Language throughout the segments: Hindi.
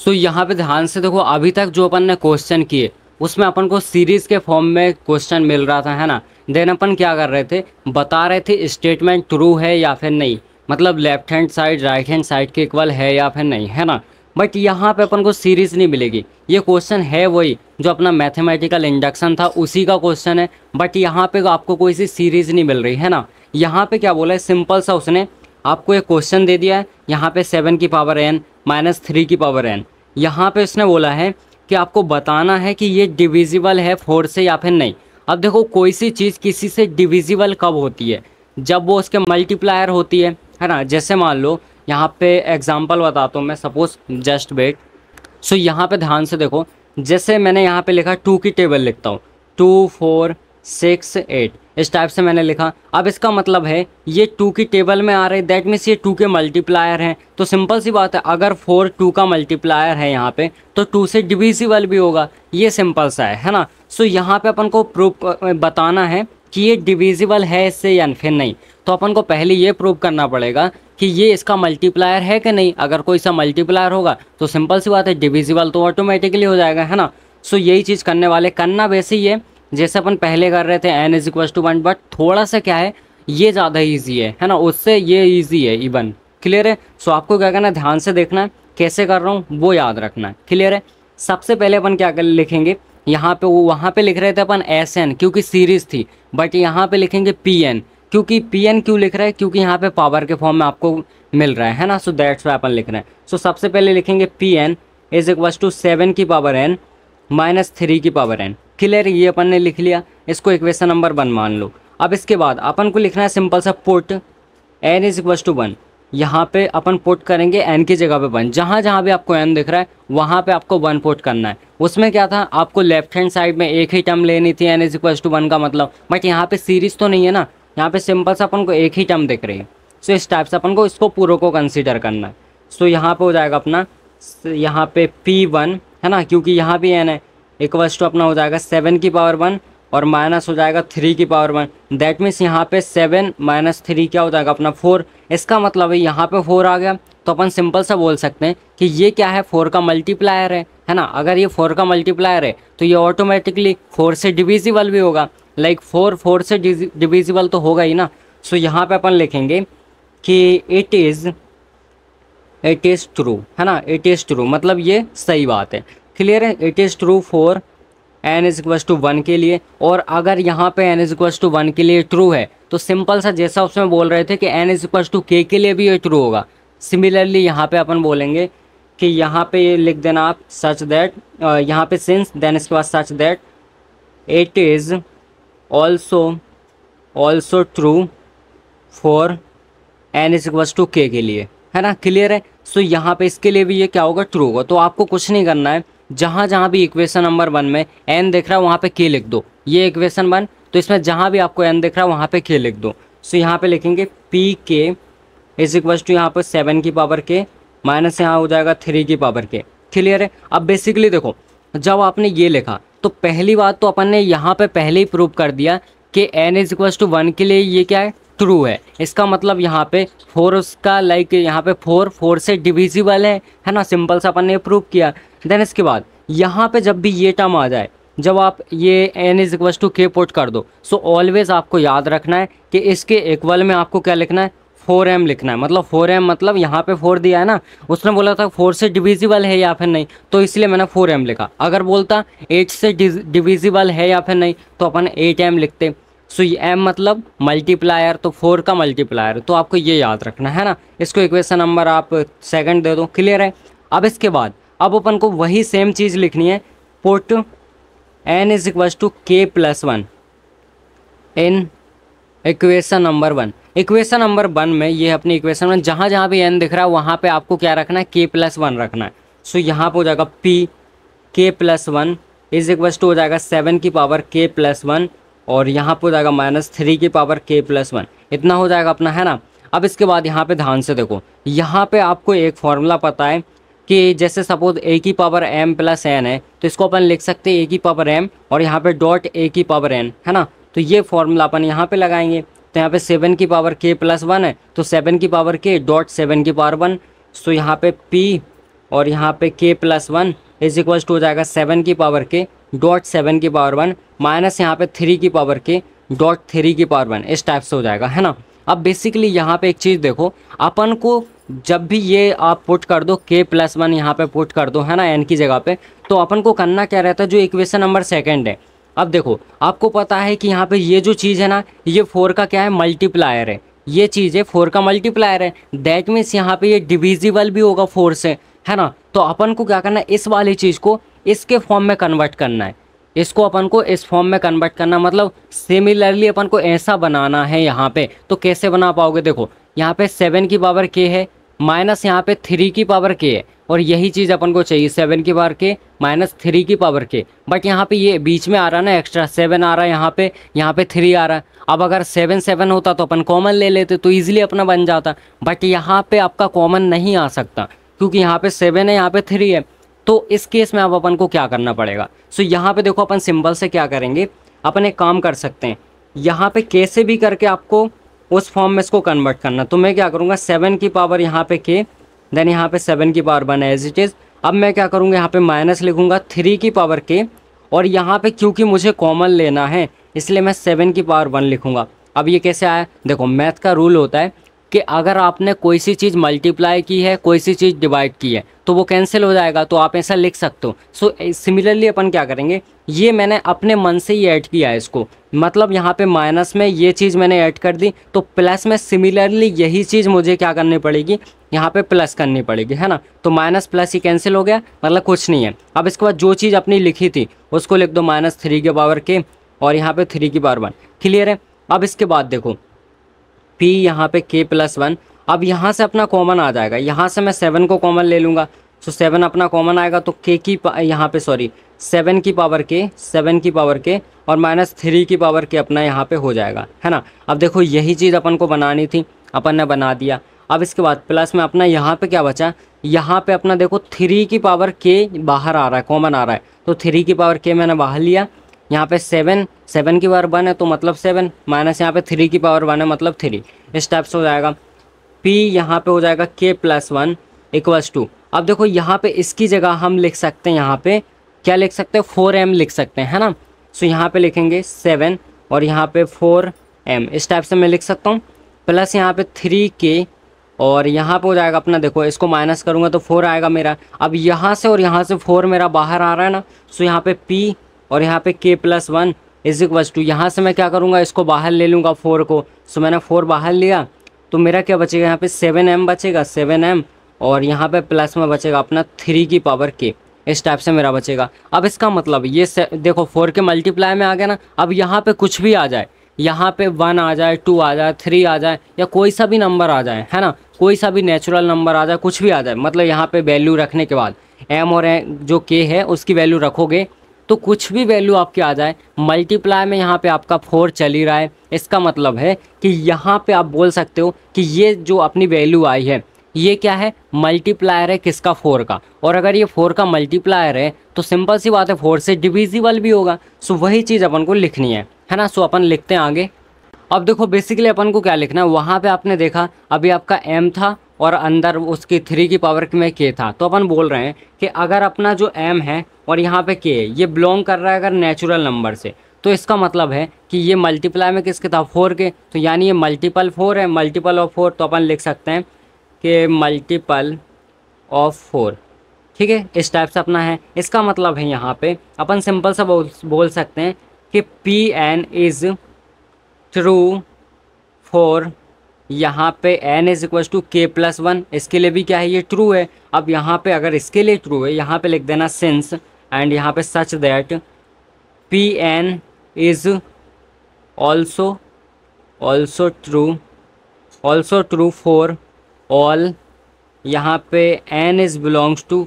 सो यहाँ पे ध्यान से देखो, अभी तक जो अपन ने क्वेश्चन किए उसमें अपन को सीरीज के फॉर्म में क्वेश्चन मिल रहा था, है ना। देन अपन क्या कर रहे थे, बता रहे थे स्टेटमेंट ट्रू है या फिर नहीं, मतलब left hand side right hand side के इक्वल है या फिर नहीं, है ना। बट यहाँ पे अपन को सीरीज नहीं मिलेगी। ये क्वेश्चन है वही जो अपना मैथमेटिकल इंडक्शन था उसी का क्वेश्चन है, बट यहाँ पे आपको कोई सी सीरीज नहीं मिल रही, है ना। यहाँ पे क्या बोला है, सिंपल सा उसने आपको एक क्वेश्चन दे दिया है, यहाँ पे 7 की पावर n माइनस 3 की पावर n। यहाँ पे उसने बोला है कि आपको बताना है कि ये डिविजिबल है 4 से या फिर नहीं। अब देखो, कोई सी चीज़ किसी से डिविजिबल कब होती है, जब वो उसके मल्टीप्लायर होती है ना। जैसे मान लो यहाँ पे एग्जांपल बताता हूँ मैं, सपोज जस्ट वेट। सो यहाँ पे ध्यान से देखो, जैसे मैंने यहाँ पे लिखा 2 की टेबल लिखता हूँ, 2 4 6 8, इस टाइप से मैंने लिखा। अब इसका मतलब है ये 2 की टेबल में आ रहे, दैट मीन्स ये 2 के मल्टीप्लायर हैं। तो सिंपल सी बात है, अगर 4 2 का मल्टीप्लायर है यहाँ पे, तो 2 से डिविजिबल भी होगा। ये सिंपल सा है ना। सो यहाँ पे अपन को प्रूफ बताना है कि ये डिविजिबल है इससे या फिर नहीं। तो अपन को पहले ये प्रूव करना पड़ेगा कि ये इसका मल्टीप्लायर है कि नहीं। अगर कोई सा मल्टीप्लायर होगा तो सिंपल सी बात है, डिविजिबल तो ऑटोमेटिकली हो जाएगा, है ना। सो यही चीज़ करने वाले, करना वैसे ही है जैसे अपन पहले कर रहे थे n = 1, बट थोड़ा सा क्या है, ये ज़्यादा ईजी है ना, उससे ये ईजी है इवन। क्लियर है। सो आपको क्या करना है, ध्यान से देखना है कैसे कर रहा हूँ वो याद रखना है। क्लियर है। सबसे पहले अपन क्या कर लिखेंगे, यहाँ पे वहाँ पे लिख रहे थे अपन SN क्योंकि सीरीज थी, बट यहाँ पे लिखेंगे PN। क्योंकि PN क्यों लिख रहे हैं, क्योंकि यहाँ पे पावर के फॉर्म में आपको मिल रहा है ना। सो दैट्स वाई अपन लिख रहे हैं। सो सबसे पहले लिखेंगे PN = 7 की पावर n माइनस 3 की पावर n। क्लियर, ये अपन ने लिख लिया, इसको इक्वेशन नंबर 1 मान लो। अब इसके बाद अपन को लिखना है सिंपल सा पुट n = 1। यहाँ पे अपन पुट करेंगे n की जगह पे 1, जहाँ जहाँ भी आपको n दिख रहा है वहाँ पे आपको 1 पुट करना है। उसमें क्या था, आपको लेफ्ट हैंड साइड में एक ही टर्म लेनी थी n = 1 का मतलब, बट यहाँ पे सीरीज तो नहीं है ना, यहाँ पे सिंपल सा अपन को एक ही टर्म दिख रही है। सो इस टाइप से अपन को इसको पूरे को कंसिडर करना है। सो यहाँ पे हो जाएगा अपना, यहाँ पे P1 है ना, क्योंकि यहाँ भी n है, = अपना हो जाएगा 7 की पावर 1 और माइनस हो जाएगा 3 की पावर 1। दैट मीन्स यहाँ पे 7 - 3 क्या हो जाएगा अपना 4। इसका मतलब है यहाँ पे 4 आ गया, तो अपन सिंपल सा बोल सकते हैं कि ये क्या है, 4 का मल्टीप्लायर है ना। अगर ये 4 का मल्टीप्लायर है तो ये ऑटोमेटिकली 4 से डिविजिबल भी होगा। लाइक 4 से डिविजिबल तो होगा ही ना। सो यहाँ पे अपन लिखेंगे कि इट इज़ ट्रू, है ना। इट इज़ ट्रू मतलब ये सही बात है। क्लियर है। It is true for n = 1 के लिए। और अगर यहाँ पे n = 1 के लिए ट्रू है तो सिंपल सा जैसा उसमें बोल रहे थे कि n = k के लिए भी ये ट्रू होगा। सिमिलरली यहाँ पे अपन बोलेंगे कि यहाँ पे ये लिख देना आप सच दैट, यहाँ पे सिंस, देन इसके बाद such that it is also true for n = k के लिए, है ना। क्लियर है। सो यहाँ पे इसके लिए भी ये क्या होगा, ट्रू होगा। तो आपको कुछ नहीं करना है, जहाँ जहाँ भी इक्वेशन नंबर 1 में n दिख रहा है वहाँ पे k लिख दो। ये इक्वेशन 1, तो इसमें जहाँ भी आपको n दिख रहा है वहाँ पे k लिख दो। सो यहाँ पे लिखेंगे PK = यहाँ पर 7 की पावर k माइनस यहाँ हो जाएगा 3 की पावर k। क्लियर है। अब बेसिकली देखो, जब आपने ये लिखा तो पहली बात तो अपन ने यहाँ पे पहले ही प्रूव कर दिया कि n = 1 के लिए ये क्या है, ट्रू है। इसका मतलब यहाँ पे 4 उसका लाइक यहाँ पे 4 से डिविजिबल है ना। सिंपल सा अपन ने प्रूव किया। देन इसके बाद यहाँ पे जब भी ये टर्म आ जाए, जब आप ये n = k पुट कर दो, सो ऑलवेज आपको याद रखना है कि इसके इक्वल में आपको क्या लिखना है, 4m लिखना है। मतलब 4m मतलब यहाँ पे 4 दिया है ना, उसने बोला था 4 से डिविजिबल है या फिर नहीं, तो इसलिए मैंने 4m लिखा। अगर बोलता 8 से डिविजिबल है या फिर नहीं तो अपन 8m लिखते। सो ये m मतलब मल्टीप्लायर, तो 4 का मल्टीप्लायर, तो आपको ये याद रखना है ना। इसको इक्वेशन नंबर आप 2 दे दो। क्लियर है। अब इसके बाद अब अपन को वही सेम चीज़ लिखनी है, put n = k + 1 in equation number 1। Equation number 1 में ये अपनी इक्वेशन में जहाँ जहाँ भी n दिख रहा है वहाँ पे आपको क्या रखना है, k + 1 रखना है। सो यहाँ पे हो जाएगा P k + 1 = हो जाएगा 7 की पावर k + 1 और यहाँ पे हो जाएगा -3 की पावर k + 1। इतना हो जाएगा अपना, है ना। अब इसके बाद यहाँ पे ध्यान से देखो, यहाँ पे आपको एक फॉर्मूला पता है कि जैसे सपोज a की पावर m + n है, तो इसको अपन लिख सकते हैं a की पावर m और यहाँ पे डॉट a की पावर n, है ना। तो ये फॉर्मूला अपन यहाँ पे लगाएंगे। तो यहाँ पे 7 की पावर k + 1 है, तो 7 की पावर k डॉट 7 की पावर 1। सो यहाँ पे P और यहाँ पे k plus 1 is equal to हो जाएगा 7 की पावर k डॉट 7 की पावर 1 माइनस यहाँ पे 3 की पावर k डॉट 3 की पावर 1, इस टाइप से हो जाएगा, है ना। अब बेसिकली यहाँ पे एक चीज़ देखो, अपन को जब भी ये आप पुट कर दो k प्लस 1 यहाँ पे पुट कर दो, है ना, n की जगह पे, तो अपन को करना क्या रहता है, जो इक्वेशन नंबर सेकंड है। अब देखो आपको पता है कि यहाँ पे ये जो चीज़ है ना, ये 4 का क्या है, मल्टीप्लायर है, ये चीज़ है 4 का मल्टीप्लायर है। दैट मीन्स यहाँ पे ये डिविजिबल भी होगा 4 से, है ना। तो अपन को क्या करना है, इस वाली चीज़ को इसके फॉर्म में कन्वर्ट करना है, इसको अपन को इस फॉर्म में कन्वर्ट करना, मतलब सिमिलरली अपन को ऐसा बनाना है यहाँ पे। तो कैसे बना पाओगे, देखो यहाँ पे 7 की पावर k है माइनस यहाँ पे 3 की पावर k है, और यही चीज़ अपन को चाहिए 7 की पावर k माइनस 3 की पावर k। बट यहाँ पे ये बीच में आ रहा है ना, एक्स्ट्रा 7 आ रहा है यहाँ पे 3 आ रहा है। अब अगर 7 7 होता तो अपन कॉमन ले लेते तो ईजिली अपना बन जाता, बट यहाँ पे आपका कॉमन नहीं आ सकता क्योंकि यहाँ पे 7 है, यहाँ पे 3 है। तो इस केस में अब अपन को क्या करना पड़ेगा, सो यहाँ पे देखो अपन सिंबल से क्या करेंगे, अपन एक काम कर सकते हैं, यहाँ पे कैसे भी करके आपको उस फॉर्म में इसको कन्वर्ट करना। तो मैं क्या करूँगा, 7 की पावर यहाँ पे k, देन यहाँ पे 7 की पावर 1 एज इट इज़। अब मैं क्या करूँगा, यहाँ पे माइनस लिखूँगा 3 की पावर k, और यहाँ पे क्योंकि मुझे कॉमन लेना है इसलिए मैं 7 की पावर 1 लिखूँगा। अब ये कैसे आया, देखो मैथ का रूल होता है कि अगर आपने कोई सी चीज़ मल्टीप्लाई की है, कोई सी चीज़ डिवाइड की है, तो वो कैंसिल हो जाएगा, तो आप ऐसा लिख सकते हो। सो सिमिलरली अपन क्या करेंगे, ये मैंने अपने मन से ही ऐड किया है इसको, मतलब यहाँ पे माइनस में ये चीज़ मैंने ऐड कर दी, तो प्लस में सिमिलरली यही चीज़ मुझे क्या करनी पड़ेगी, यहाँ पे प्लस करनी पड़ेगी, है ना। तो माइनस प्लस ही कैंसिल हो गया, मतलब कुछ नहीं है। अब इसके बाद जो चीज़ अपनी लिखी थी उसको लिख दो -3 की पावर k और यहाँ पे 3 की पावर 1, क्लियर है। अब इसके बाद देखो p यहाँ पे k प्लस 1, अब यहाँ से अपना कॉमन आ जाएगा, यहाँ से मैं 7 को कॉमन ले लूँगा, तो 7 अपना कॉमन आएगा, तो k की यहाँ पे 7 की पावर k, 7 की पावर k और -3 की पावर k अपना यहाँ पे हो जाएगा, है ना। अब देखो यही चीज़ अपन को बनानी थी, अपन ने बना दिया। अब इसके बाद प्लस में अपना यहाँ पे क्या बचा, यहाँ पे अपना देखो 3 की पावर k बाहर आ रहा है, कॉमन आ रहा है, तो 3 की पावर k मैंने बाहर लिया। यहाँ पे 7 की पावर 1 है तो मतलब 7, माइनस यहाँ पे 3 की पावर 1 है मतलब 3, इस टाइप से हो जाएगा। p यहाँ पे हो जाएगा k प्लस 1 इक्वल्स टू, अब देखो यहाँ पे इसकी जगह हम लिख सकते हैं, यहाँ पे क्या लिख सकते हैं, 4m लिख सकते हैं, है ना। सो यहाँ पे लिखेंगे 7 और यहाँ पे 4m, इस टाइप से मैं लिख सकता हूँ। प्लस यहाँ पे 3k और यहाँ पे हो जाएगा अपना, देखो इसको माइनस करूँगा तो 4 आएगा मेरा। अब यहाँ से और यहाँ से 4 मेरा बाहर आ रहा है ना, सो यहाँ पे p और यहाँ पे k plus 1 is equals to, यहाँ से मैं क्या करूँगा, इसको बाहर ले लूँगा 4 को। सो मैंने 4 बाहर लिया तो मेरा क्या बचेगा, यहाँ पे 7m बचेगा, 7m और यहाँ पे प्लस में बचेगा अपना 3 की पावर k, इस टाइप से मेरा बचेगा। अब इसका मतलब ये देखो 4 के मल्टीप्लाई में आ गया ना। अब यहाँ पे कुछ भी आ जाए, यहाँ पे 1 आ जाए, 2 आ जाए, 3 आ जाए, या कोई सा भी नंबर आ जाए, है ना, कोई सा भी नेचुरल नंबर आ जाए, कुछ भी आ जाए, मतलब यहाँ पे वैल्यू रखने के बाद m और जो k है उसकी वैल्यू रखोगे तो कुछ भी वैल्यू आपकी आ जाए, मल्टीप्लाई में यहाँ पे आपका 4 चल ही रहा है, इसका मतलब है कि यहाँ पे आप बोल सकते हो कि ये जो अपनी वैल्यू आई है ये क्या है, मल्टीप्लायर है किसका, 4 का। और अगर ये 4 का मल्टीप्लायर है तो सिंपल सी बात है 4 से डिविजिबल भी होगा। सो वही चीज़ अपन को लिखनी है ना। सो अपन लिखते हैं आगे। अब देखो बेसिकली अपन को क्या लिखना है, वहाँ पे आपने देखा अभी आपका m था और अंदर उसकी 3 की पावर में k था, तो अपन बोल रहे हैं कि अगर अपना जो m है और यहाँ पे k ये बिलोंग कर रहा है अगर नेचुरल नंबर से, तो इसका मतलब है कि ये मल्टीप्लाई में किसके था, 4 के, तो यानी ये मल्टीपल 4 है, मल्टीपल ऑफ 4, तो अपन लिख सकते हैं कि मल्टीपल ऑफ 4, ठीक है, इस टाइप से अपना है। इसका मतलब है यहाँ पे अपन सिंपल सा बोल सकते हैं कि Pn इज़ ट्रू फॉर, यहाँ पे n is equal to k plus 1, इसके लिए भी क्या है, ये ट्रू है। अब यहाँ पे अगर इसके लिए ट्रू है, यहाँ पे लिख देना सिंस एंड यहाँ पे such that Pn is also true for all, यहाँ पे n इज बिलोंग्स टू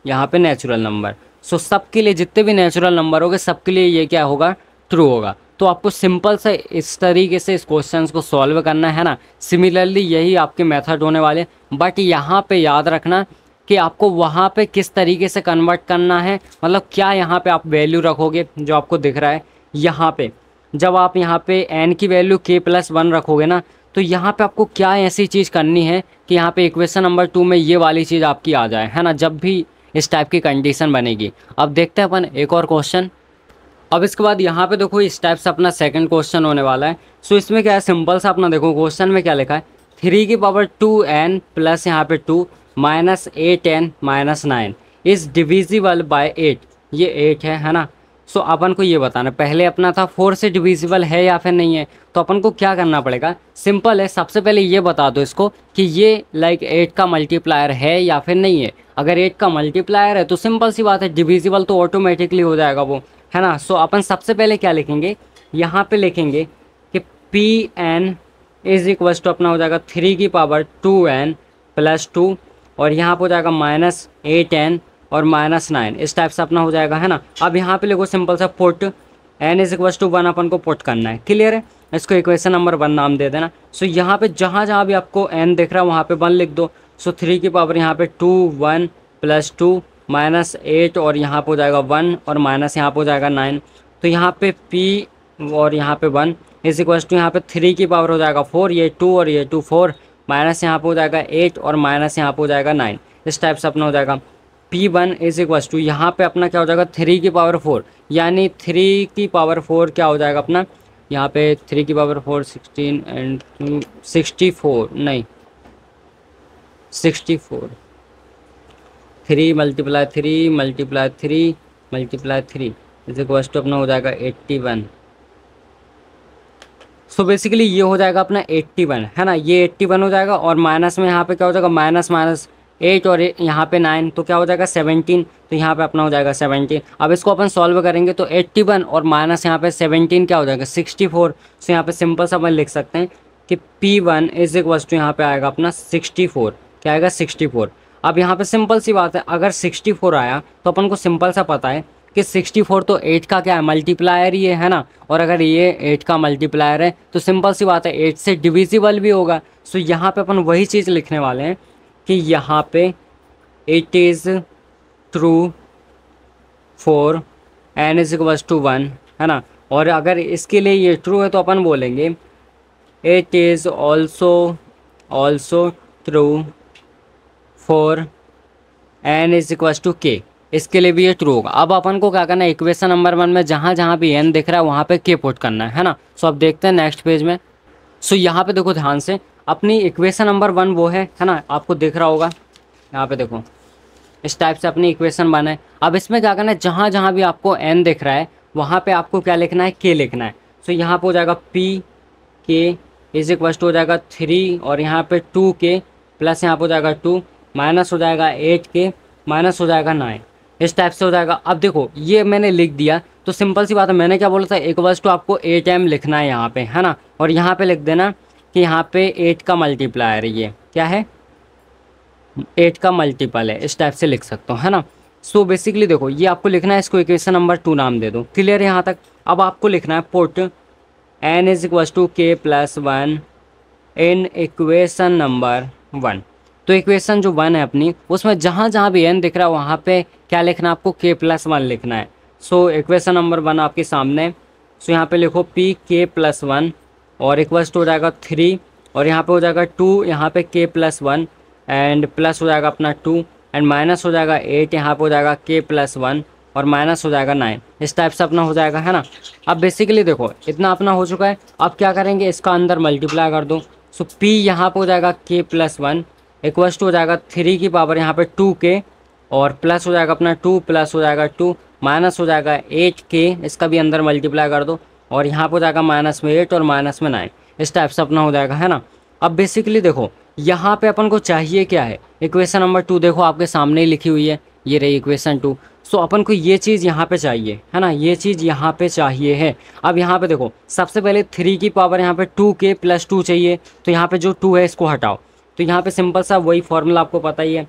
यहाँ पे नेचुरल नंबर। सो सबके लिए जितने भी नेचुरल नंबर होंगे सबके लिए ये क्या होगा, ट्रू होगा। तो आपको सिंपल से इस तरीके से इस क्वेश्चन को सॉल्व करना है ना। सिमिलरली यही आपके मेथड होने वाले, बट यहाँ पे याद रखना कि आपको वहाँ पे किस तरीके से कन्वर्ट करना है, मतलब क्या यहाँ पे आप वैल्यू रखोगे जो आपको दिख रहा है यहाँ पे। जब आप यहाँ पे n की वैल्यू k प्लस 1 रखोगे ना, तो यहाँ पे आपको क्या ऐसी चीज़ करनी है कि यहाँ पे इक्वेशन नंबर 2 में ये वाली चीज़ आपकी आ जाए, है ना, जब भी इस टाइप की कंडीशन बनेगी। अब देखते हैं अपन एक और क्वेश्चन। अब इसके बाद यहाँ पे देखो इस टाइप से अपना सेकंड क्वेश्चन होने वाला है। सो इसमें क्या है, सिंपल सा अपना देखो क्वेश्चन में क्या लिखा है, 3 की पावर 2n प्लस यहाँ पे 2 minus 8n minus 9 is divisible by 8। ये 8 है ना। सो अपन को ये बताना, पहले अपना था 4 से डिविजिबल है या फिर नहीं है। तो अपन को क्या करना पड़ेगा, सिंपल है, सबसे पहले ये बता दो इसको कि ये लाइक 8 का मल्टीप्लायर है या फिर नहीं है। अगर 8 का मल्टीप्लायर है तो सिंपल सी बात है, डिविजिबल तो ऑटोमेटिकली हो जाएगा वो, है ना। सो अपन सबसे पहले क्या लिखेंगे, यहाँ पे लिखेंगे कि P n is equals to अपना हो जाएगा 3 की पावर 2n प्लस 2 और यहाँ पे हो जाएगा माइनस 8n और माइनस 9, इस टाइप से अपना हो जाएगा, है ना। अब यहाँ पे लिखो सिंपल सा put n is equals to 1 अपन को पुट करना है, क्लियर है। इसको इक्वेशन नंबर 1 नाम दे देना। सो यहाँ पे जहाँ जहाँ भी आपको n दिख रहा है वहाँ पे 1 लिख दो। सो 3 की पावर यहाँ पे 2 1 प्लस 2 माइनस 8 और यहाँ पे हो जाएगा 1 और माइनस यहाँ पे हो जाएगा 9। तो यहाँ पे p और यहाँ पे 1 इज इक्वल्स टू यहाँ पे 3 की पावर हो जाएगा 4, ये 2 और ये 2 4 माइनस यहाँ पे हो जाएगा 8 और माइनस यहाँ पे हो जाएगा 9, इस टाइप से अपना हो जाएगा। P1 इज इक्वल्स टू यहाँ पे अपना क्या हो जाएगा 3 की पावर 4, यानी 3 की पावर 4 क्या हो जाएगा अपना, यहाँ पे 3 की पावर 4 16 एंड 64 नहीं 64, 3 multiply 3 multiply 3 multiply 3 is equals to अपना हो जाएगा 81। सो बेसिकली ये हो जाएगा अपना 81, है ना, ये 81 हो जाएगा और माइनस में यहाँ पे क्या हो जाएगा माइनस माइनस 8 और यहाँ पे 9 तो क्या हो जाएगा 17, तो यहाँ पे अपना हो जाएगा 17। अब इसको अपन सॉल्व करेंगे तो 81 और माइनस यहाँ पे 17 क्या हो जाएगा 64। सो यहाँ पे सिंपल सा अपन लिख सकते हैं कि P1 इज इक्वल्स टू यहाँ पे आएगा अपना 64, क्या आएगा 64। अब यहाँ पे सिंपल सी बात है, अगर 64 आया तो अपन को सिंपल सा पता है कि 64 तो 8 का क्या है मल्टीप्लायर ही है ना। और अगर ये 8 का मल्टीप्लायर है तो सिंपल सी बात है 8 से डिविजिबल भी होगा। सो यहाँ पे अपन वही चीज़ लिखने वाले हैं कि यहाँ पे it is true for n is equals to 1, है ना। और अगर इसके लिए ये ट्रू है तो अपन बोलेंगे it is also true for n is equals to k, इसके लिए भी ये ट्रू होगा। अब अपन को क्या करना है, इक्वेशन नंबर 1 में जहाँ जहाँ भी n दिख रहा है वहाँ पे k पुट करना है ना। सो अब देखते हैं नेक्स्ट पेज में। सो यहाँ पे देखो ध्यान से, अपनी इक्वेशन नंबर 1 वो है ना, आपको दिख रहा होगा यहाँ पे देखो इस टाइप से अपनी इक्वेशन बना है। अब इसमें क्या करना है, जहाँ जहाँ भी आपको n दिख रहा है वहाँ पे आपको क्या लिखना है k लिखना है। सो यहाँ पे हो जाएगा p k is equal to हो जाएगा 3 और यहाँ पे 2k प्लस यहाँ पे हो जाएगा 2 माइनस हो जाएगा 8k माइनस हो जाएगा 9, इस टाइप से हो जाएगा। अब देखो ये मैंने लिख दिया तो सिंपल सी बात है, मैंने क्या बोला था इक्वल्स टू आपको 8m लिखना है यहाँ पे, है ना। और यहाँ पे लिख देना कि यहाँ पे 8 का मल्टीप्लायर है, ये क्या है 8 का मल्टीपल है, इस टाइप से लिख सकते हो, है ना। सो बेसिकली देखो ये आपको लिखना है, इसको इक्वेशन नंबर 2 नाम दे दो, क्लियर है यहाँ तक। अब आपको लिखना है put n is equal to k plus 1 in equation number 1। तो इक्वेशन जो 1 है अपनी उसमें जहाँ जहाँ भी n दिख रहा है वहाँ पे क्या लिखना है आपको k प्लस 1 लिखना है। सो इक्वेशन नंबर 1 आपके सामने। सो यहाँ पे लिखो p k प्लस 1 और इक्वल्स टू हो जाएगा 3 और यहाँ पे हो जाएगा 2, यहाँ पे k प्लस 1 एंड प्लस हो जाएगा अपना 2 एंड माइनस हो जाएगा 8, यहाँ पे हो जाएगा k प्लस 1 और माइनस हो जाएगा 9, इस टाइप से अपना हो जाएगा, है ना। अब बेसिकली देखो इतना अपना हो चुका है। अब क्या करेंगे, इसका अंदर मल्टीप्लाई कर दो। सो p यहाँ पे हो जाएगा k प्लस 1 इक्वल्स टू हो जाएगा 3 की पावर यहाँ पे 2k और प्लस हो जाएगा अपना 2 प्लस हो जाएगा 2 माइनस हो जाएगा 8k, इसका भी अंदर मल्टीप्लाई कर दो और यहाँ पे हो जाएगा माइनस में 8 और माइनस में 9, इस टाइप से अपना हो जाएगा, है ना। अब बेसिकली देखो यहाँ पे अपन को चाहिए क्या है, इक्वेशन नंबर 2 देखो आपके सामने ही लिखी हुई है, ये रही इक्वेशन 2। सो अपन को ये चीज़ यहाँ पे चाहिए, है ना, ये चीज़ यहाँ पे चाहिए है। अब यहाँ पे देखो सबसे पहले 3 की पावर यहाँ पे 2k प्लस 2 चाहिए, तो यहाँ पे जो 2 है इसको हटाओ। तो यहाँ पे सिंपल सा वही फॉर्मूला आपको पता ही है।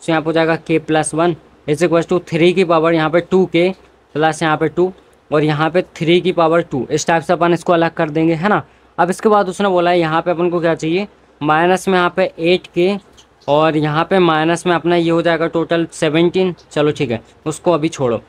सो यहाँ पे हो जाएगा k plus 1 is equal to 3 की पावर यहाँ पे 2k प्लस यहाँ पे 2 और यहाँ पे 3 की पावर 2, इस टाइप से अपन इसको अलग कर देंगे, है ना। अब इसके बाद उसने बोला है यहाँ पे अपन को क्या चाहिए, माइनस में यहाँ पे 8k और यहाँ पे माइनस में अपना ये हो जाएगा टोटल 17, चलो ठीक है उसको अभी छोड़ो,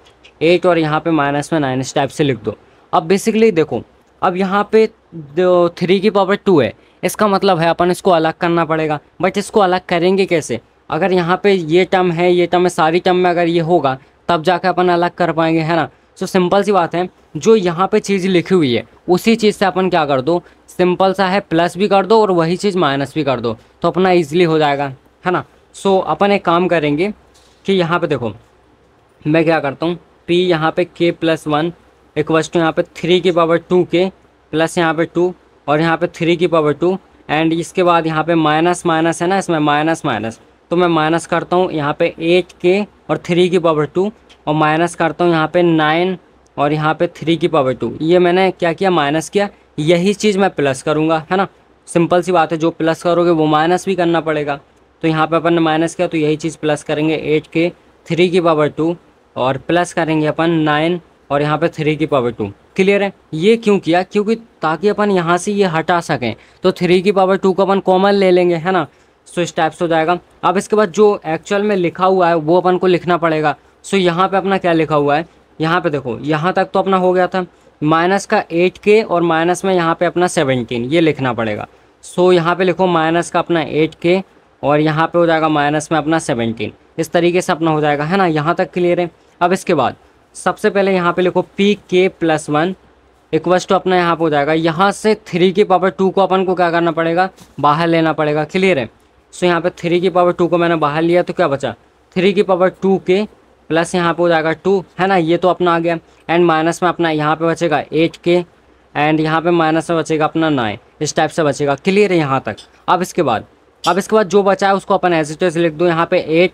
8 और यहाँ पे माइनस में 9, इस टाइप से लिख दो। अब बेसिकली देखो अब यहाँ पे 3 की पावर 2 है, इसका मतलब है अपन इसको अलग करना पड़ेगा। बट इसको अलग करेंगे कैसे? अगर यहाँ पे ये टर्म है, ये टर्म है, सारी टर्म में अगर ये होगा तब जाकर अपन अलग कर पाएंगे, है ना। सो सिंपल सी बात है, जो यहाँ पे चीज़ लिखी हुई है उसी चीज़ से अपन क्या कर दो, सिंपल सा है, प्लस भी कर दो और वही चीज़ माइनस भी कर दो, तो अपना ईजिली हो जाएगा, है ना। सो अपन एक काम करेंगे कि यहाँ पे देखो मैं क्या करता हूँ, p यहाँ पे k प्लस 1 इक्वल्स टू यहाँ पे 3 की पावर 2 k प्लस यहाँ पे 2 और यहाँ पे 3 की पावर 2 एंड इसके बाद यहाँ पे माइनस माइनस है ना, इसमें माइनस माइनस, तो मैं माइनस करता हूँ यहाँ पे 8k और 3 की पावर 2 और माइनस करता हूँ यहाँ पे 9 और यहाँ पे 3 की पावर 2। ये मैंने क्या किया, माइनस किया। यही चीज़ मैं प्लस करूँगा, है ना। सिंपल सी बात है, जो प्लस करोगे वो माइनस भी करना पड़ेगा। तो यहाँ पे अपन ने माइनस किया तो यही चीज़ प्लस करेंगे 8k 3 की पावर 2 और प्लस करेंगे अपन 9 और यहाँ पे 3 की पावर 2। क्लियर है? ये क्यों किया? क्योंकि ताकि अपन यहाँ से ये हटा सकें, तो 3 की पावर 2 को अपन कॉमन ले लेंगे, है ना। सो इस टाइप से हो जाएगा। अब इसके बाद जो एक्चुअल में लिखा हुआ है वो अपन को लिखना पड़ेगा। सो यहाँ पे अपना क्या लिखा हुआ है, यहाँ पे देखो, यहाँ तक तो अपना हो गया था, माइनस का 8k और माइनस में यहाँ पे अपना 17 ये लिखना पड़ेगा। सो यहाँ पे लिखो माइनस का अपना 8k और यहाँ पे हो जाएगा माइनस में अपना 17। इस तरीके से अपना हो जाएगा, है ना। यहाँ तक क्लियर है? अब इसके बाद सबसे पहले यहाँ पे लिखो pk प्लस 1 इक्वल्स टू अपना यहाँ पे हो जाएगा, यहाँ से 3 की पावर 2 को अपन को क्या करना पड़ेगा, बाहर लेना पड़ेगा। क्लियर है? सो यहाँ पे 3 की पावर 2 को मैंने बाहर लिया तो क्या बचा, 3 की पावर 2k प्लस यहाँ पे हो जाएगा 2, है ना। ये तो अपना आ गया एंड माइनस में अपना यहाँ पे बचेगा 8k एंड यहाँ पे माइनस में बचेगा अपना 9। इस टाइप से बचेगा। क्लियर है यहाँ तक? अब इसके बाद जो बचा है उसको अपन एज इट इज लिख दो, यहाँ पे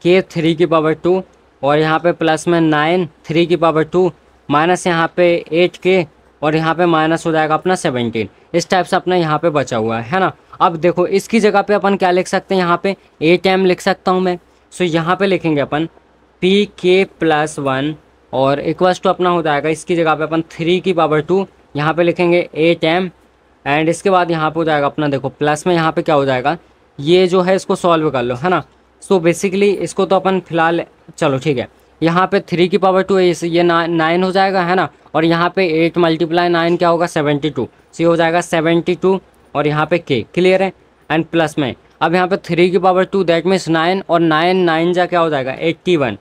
8k 3 की पावर 2 और यहाँ पे प्लस में 9 3 की पावर 2 माइनस यहाँ पे 8k और यहाँ पे माइनस हो जाएगा अपना 17। इस टाइप से अपना यहाँ पे बचा हुआ है ना। अब देखो इसकी जगह पे अपन क्या लिख सकते हैं, यहाँ पे 8m लिख सकता हूँ मैं। सो यहाँ पे लिखेंगे अपन pk प्लस 1 और इक्वल्स टू अपना हो जाएगा, इसकी जगह पे अपन 3 की पावर 2 यहाँ पे लिखेंगे 8m एंड इसके बाद यहाँ पे हो जाएगा अपना, देखो प्लस में यहाँ पे क्या हो जाएगा, ये जो है इसको सॉल्व कर लो, है ना। सो बेसिकली इसको तो अपन फिलहाल, चलो ठीक है, यहाँ पे 3 की पावर 2 है, ये 9 हो जाएगा, है ना। और यहाँ पे 8 मल्टीप्लाई 9 क्या होगा, 72। सो ये हो जाएगा 72 और यहाँ पे k। क्लियर है? एंड प्लस में अब यहाँ पे 3 की पावर 2 दैट मीन्स 9 और 9 जा क्या हो जाएगा 81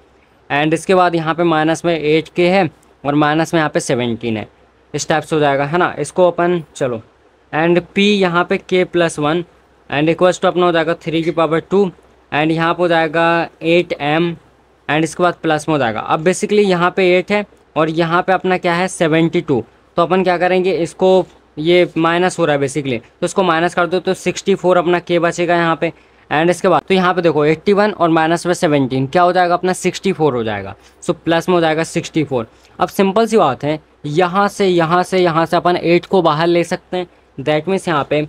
एंड इसके बाद यहाँ पे माइनस में 8k है और माइनस में यहाँ पे 17 है। इस टाइप से हो जाएगा, है ना। इसको अपन चलो एंड p यहाँ पे k plus 1 and equals to अपना हो जाएगा 3 की पावर 2 एंड यहाँ पे हो जाएगा 8m एंड इसके बाद प्लस में हो जाएगा। अब बेसिकली यहाँ पे 8 है और यहाँ पे अपना क्या है 72, तो अपन क्या करेंगे, इसको ये माइनस हो रहा है बेसिकली, तो इसको माइनस कर दो तो 64 अपना k बचेगा यहाँ पे एंड इसके बाद तो यहाँ पे देखो 81 और माइनस में 17 क्या हो जाएगा अपना 64 हो जाएगा। सो प्लस में हो जाएगा 64। अब सिंपल सी बात है, यहाँ से अपन 8 को बाहर ले सकते हैं। दैट मीन्स यहाँ पे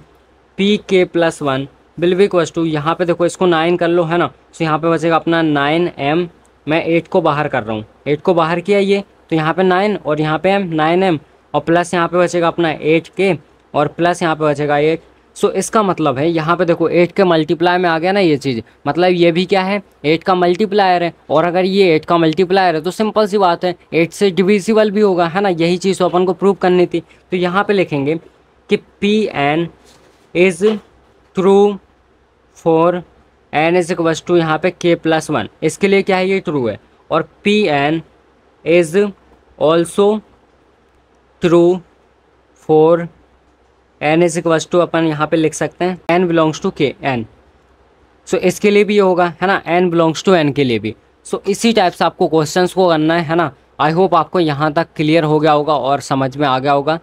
pk plus 1 will be equals to, यहाँ पे देखो इसको 9 कर लो, है ना। सो यहाँ पे बचेगा अपना 9m, मैं 8 को बाहर कर रहा हूँ, 8 को बाहर किया ये, तो यहाँ पे 9 और यहाँ पे m 9m और प्लस यहाँ पे बचेगा अपना 8k और प्लस यहाँ पे बचेगा 8। सो इसका मतलब है यहाँ पे देखो 8 के मल्टीप्लाई में आ गया ना ये चीज़, मतलब ये भी क्या है 8 का मल्टीप्लायर है और अगर ये 8 का मल्टीप्लायर है तो सिंपल सी बात है 8 से डिविजिबल भी होगा, है ना। यही चीज़ तो अपन को प्रूव करनी थी। तो यहाँ पे लिखेंगे कि Pn is true for n is equals to यहाँ पे k प्लस 1, इसके लिए क्या है ये ट्रू है, और Pn is also true for n is equals to, अपन यहाँ पे लिख सकते हैं n belongs to k n। So इसके लिए भी ये होगा, है ना, n बिलोंग्स टू n के लिए भी। सो इसी टाइप से आपको क्वेश्चंस को करना है ना। आई होप आपको यहाँ तक क्लियर हो गया होगा और समझ में आ गया होगा।